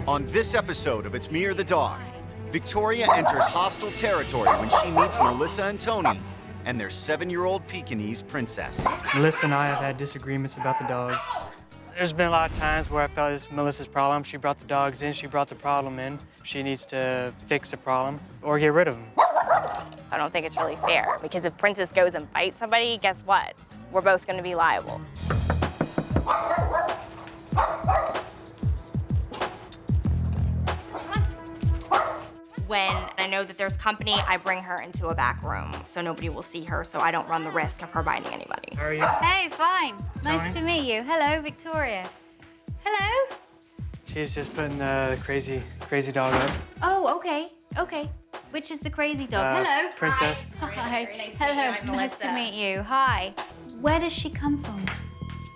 On this episode of It's Me or the Dog, Victoria enters hostile territory when she meets Melissa and Tony and their 7-year-old Pekingese Princess. Melissa and I have had disagreements about the dog. There's been a lot of times where I felt it's Melissa's problem. She brought the dogs in, she brought the problem in. She needs to fix the problem or get rid of them. I don't think it's really fair, because if Princess goes and bites somebody, guess what? We're both gonna be liable. When I know that there's company, I bring her into a back room so nobody will see her, so I don't run the risk of her biting anybody. How are you? Hey, fine. Nice Tony? to meet you. Hello, Victoria. Hello. She's just putting the crazy dog up. Oh, okay. Which is the crazy dog? Hello. Princess. Hi. Very nice to meet you. Hello. I'm Nice to Melissa. meet you. Hi. Where does she come from?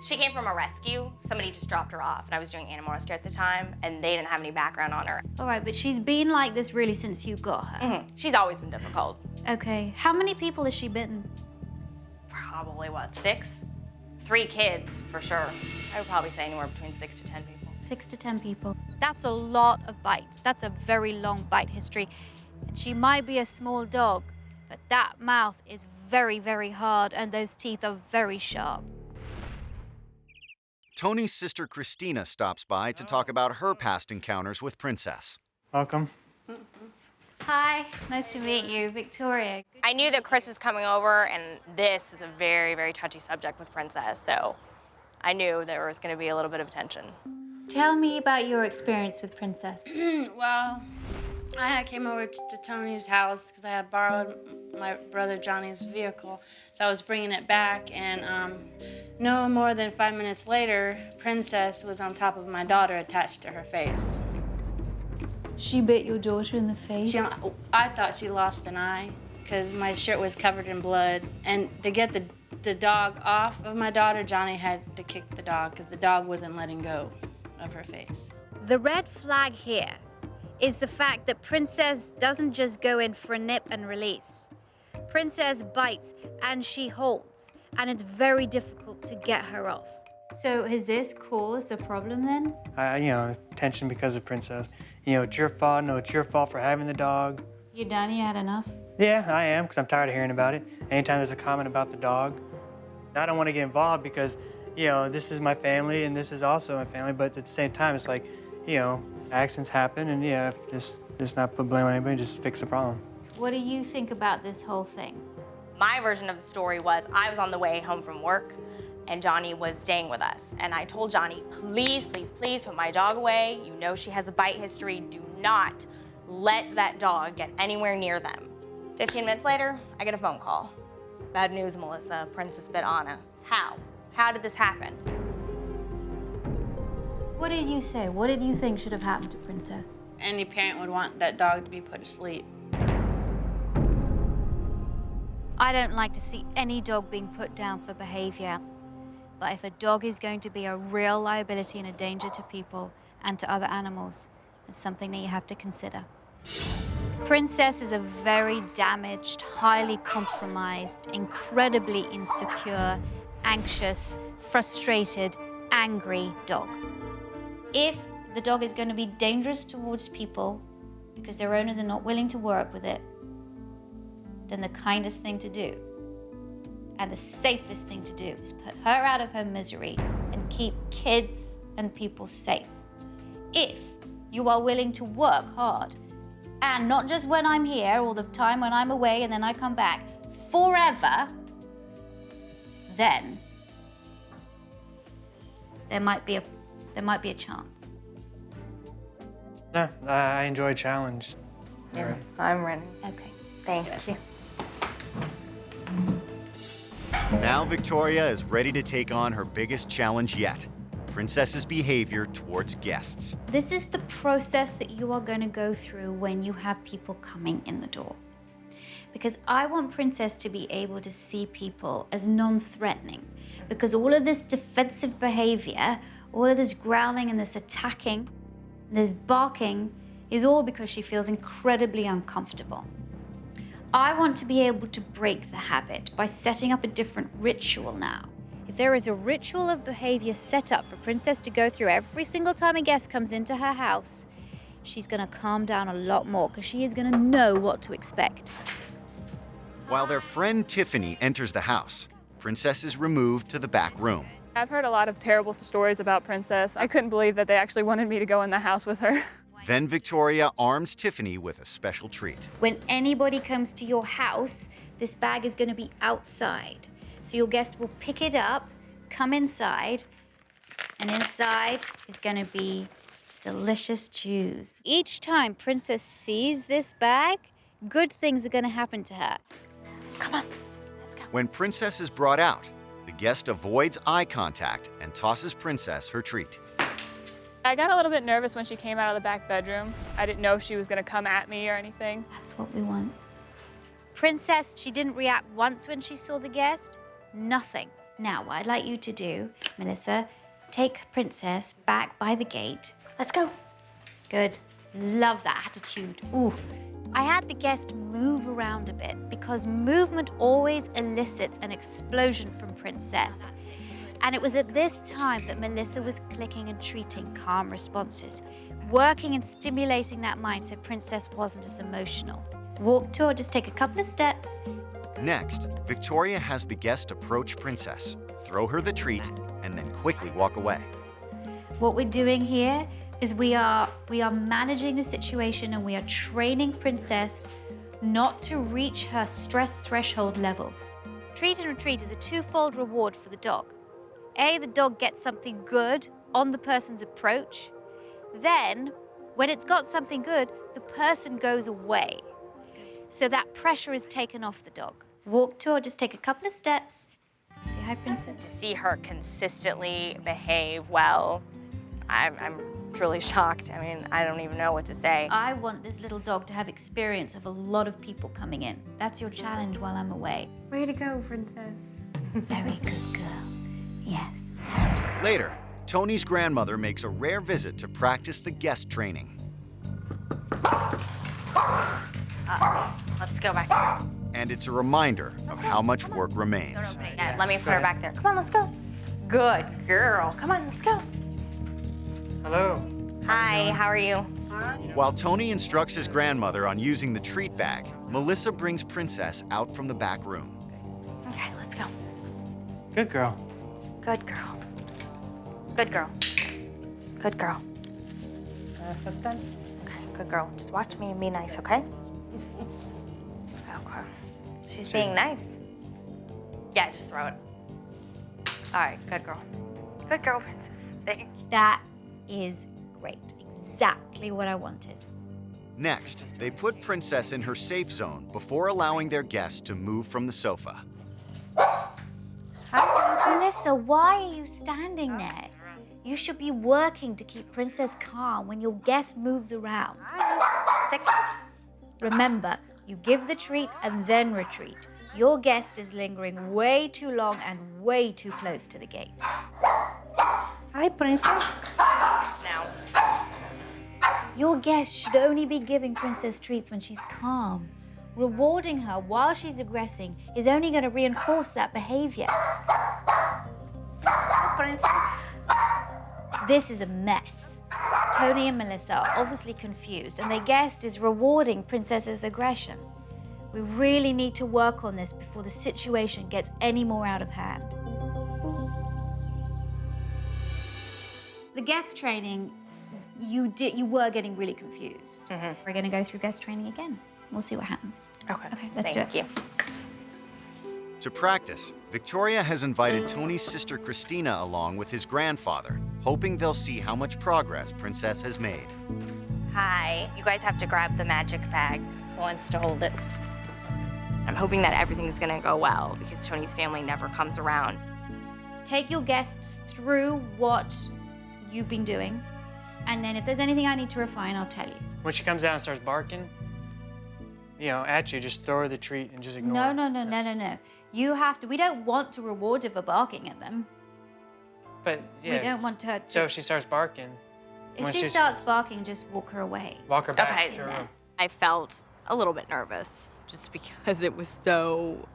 She came from a rescue. Somebody just dropped her off, and I was doing animal rescue at the time, and they didn't have any background on her. All right, but she's been like this really since you got her. She's always been difficult. Okay. How many people has she bitten? Probably, what, 6? 3 kids, for sure. I would probably say anywhere between 6 to 10 people. 6 to 10 people. That's a lot of bites. That's a very long bite history. And she might be a small dog, but that mouth is very, very hard, and those teeth are very sharp. Tony's sister Christina stops by to talk about her past encounters with Princess. Welcome. Hi. Nice to meet you, Victoria. I knew that Chris was coming over, and this is a very, very touchy subject with Princess, so I knew there was going to be a little bit of tension. Tell me about your experience with Princess. Well, I came over to Tony's house because I had borrowed my brother Johnny's vehicle, so I was bringing it back, and no more than 5 minutes later, Princess was on top of my daughter attached to her face. She bit your daughter in the face? I thought she lost an eye because my shirt was covered in blood, and to get the dog off of my daughter, Johnny had to kick the dog because the dog wasn't letting go of her face. The red flag here is the fact that Princess doesn't just go in for a nip and release. Princess bites and she holds, and it's very difficult to get her off. So has this caused a problem then? Tension because of Princess. It's your fault. No, it's your fault for having the dog. You done? You had enough? Yeah, I am, because I'm tired of hearing about it. Anytime there's a comment about the dog, I don't want to get involved because, this is my family and this is also my family, but at the same time, it's like, accidents happen, and just not put blame on anybody, just fix the problem. What do you think about this whole thing? My version of the story was I was on the way home from work, and Johnny was staying with us. And I told Johnny, please, please, please put my dog away. You know she has a bite history. Do not let that dog get anywhere near them. 15 minutes later, I get a phone call. Bad news, Melissa. Princess bit Anna. How? How did this happen? What did you say? What did you think should have happened to Princess? Any parent would want that dog to be put to sleep. I don't like to see any dog being put down for behavior. But if a dog is going to be a real liability and a danger to people and to other animals, it's something that you have to consider. Princess is a very damaged, highly compromised, incredibly insecure, anxious, frustrated, angry dog. If the dog is going to be dangerous towards people because their owners are not willing to work with it, then the kindest thing to do and the safest thing to do is put her out of her misery and keep kids and people safe. If you are willing to work hard, and not just when I'm here or the time when I'm away and then I come back, forever, then there might be a chance. Yeah, I enjoy a challenge. Yeah, I'm ready. Okay. Thank you. Now Victoria is ready to take on her biggest challenge yet, Princess's behavior towards guests. This is the process that you are going to go through when you have people coming in the door. Because I want Princess to be able to see people as non-threatening. Because all of this defensive behavior, all of this growling and this attacking, this barking, is all because she feels incredibly uncomfortable. I want to be able to break the habit by setting up a different ritual now. If If there is a ritual of behavior set up for Princess to go through every single time a guest comes into her house, she's gonna calm down a lot more because she is gonna know what to expect. While their friend Tiffany enters the house, Princess is removed to the back room. I've heard a lot of terrible stories about Princess. I couldn't believe that they actually wanted me to go in the house with her. Then Victoria arms Tiffany with a special treat. When anybody comes to your house, this bag is gonna be outside. So your guest will pick it up, come inside, and inside is gonna be delicious chews. Each time Princess sees this bag, good things are gonna happen to her. Come on, let's go. When Princess is brought out, the guest avoids eye contact and tosses Princess her treat. I got a little bit nervous when she came out of the back bedroom. I didn't know if she was gonna come at me or anything. That's what we want. Princess, she didn't react once when she saw the guest. Nothing. Now, what I'd like you to do, Melissa, take Princess back by the gate. Let's go. Good. Love that attitude. Ooh. I had the guest move around a bit because movement always elicits an explosion from Princess. And it was at this time that Melissa was clicking and treating calm responses, working and stimulating that mind so Princess wasn't as emotional. Walk to her, just take a couple of steps. Next, Victoria has the guest approach Princess, throw her the treat, and then quickly walk away. What we're doing here is we are managing the situation and we are training Princess not to reach her stress threshold level. Treat and retreat is a twofold reward for the dog. A, the dog gets something good on the person's approach. Then, when it's got something good, the person goes away. So that pressure is taken off the dog. Walk to her, just take a couple of steps. Say hi, To Princess. see her consistently behave well, I'm truly shocked. I mean, I don't even know what to say. I want this little dog to have experience of a lot of people coming in. That's your challenge while I'm away. Way to go, Princess. Very good girl. Yes. Later, Tony's grandmother makes a rare visit to practice the guest training. Let's go back. And it's a reminder of how much work remains. Yeah, let me put her back there. Come on, let's go. Good girl. Come on, let's go. Hello. Hi, how are you? While Tony instructs his grandmother on using the treat bag, Melissa brings Princess out from the back room. Okay, let's go. Good girl. Good girl. Good girl. Good girl. Okay, good girl. Just watch me and be nice, okay? Okay. She's being nice. Yeah, just throw it. All right, good girl. Good girl, Princess. Thank you. That is great. Exactly what I wanted. Next, they put Princess in her safe zone before allowing their guests to move from the sofa. Melissa, why are you standing there? You should be working to keep Princess calm when your guest moves around. Remember, you give the treat and then retreat. Your guest is lingering way too long and way too close to the gate. Hi, Princess. Now. Your guest should only be giving Princess treats when she's calm. Rewarding her while she's aggressing is only going to reinforce that behavior. This is a mess. Tony and Melissa are obviously confused, and their guest is rewarding Princess's aggression. We really need to work on this before the situation gets any more out of hand. The guest training, you were getting really confused. We're going to go through guest training again. We'll see what happens. Okay. Okay, let's do it. Thank you. To practice, Victoria has invited Tony's sister Christina along with his grandfather, hoping they'll see how much progress Princess has made. Hi. You guys have to grab the magic bag. Who wants to hold it? I'm hoping that everything's gonna go well because Tony's family never comes around. Take your guests through what you've been doing, and then if there's anything I need to refine, I'll tell you. When she comes out and starts barking, at you, just throw her the treat and just ignore her. No. You have to, we don't want to reward her for barking at them. But, yeah. We don't want her to. So if she starts barking, if when she starts barking, just walk her away. walk her back Okay. to her room. I felt a little bit nervous just because it was so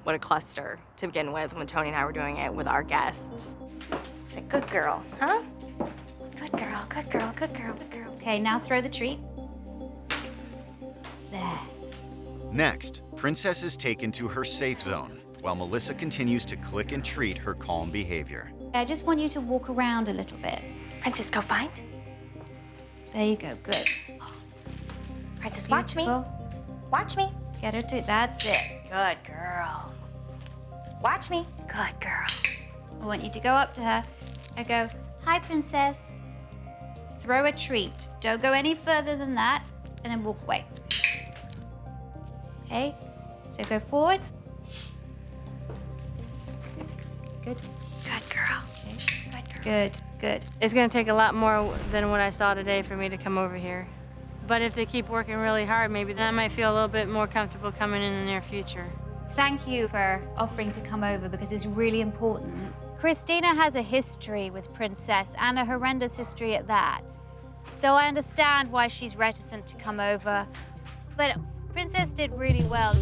what a cluster to begin with when Tony and I were doing it with our guests. It's a good girl, huh? Good girl, good girl, good girl, good girl. Okay, now throw the treat. There. Next, Princess is taken to her safe zone, while Melissa continues to click and treat her calm behavior. I just want you to walk around a little bit. Princess, go find. There you go, good. Princess, watch me. Beautiful. Watch me. Get her to, that's it. Good girl. Watch me. Good girl. I want you to go up to her and go, hi, princess. Throw a treat. Don't go any further than that, and then walk away. Okay, so go forwards. Good. Good girl. Okay. Good girl. Good, good. It's gonna take a lot more than what I saw today for me to come over here. But if they keep working really hard, maybe then I might feel a little bit more comfortable coming in the near future. Thank you for offering to come over because it's really important. Christina has a history with Princess and a horrendous history at that. So I understand why she's reticent to come over. But Princess did really well.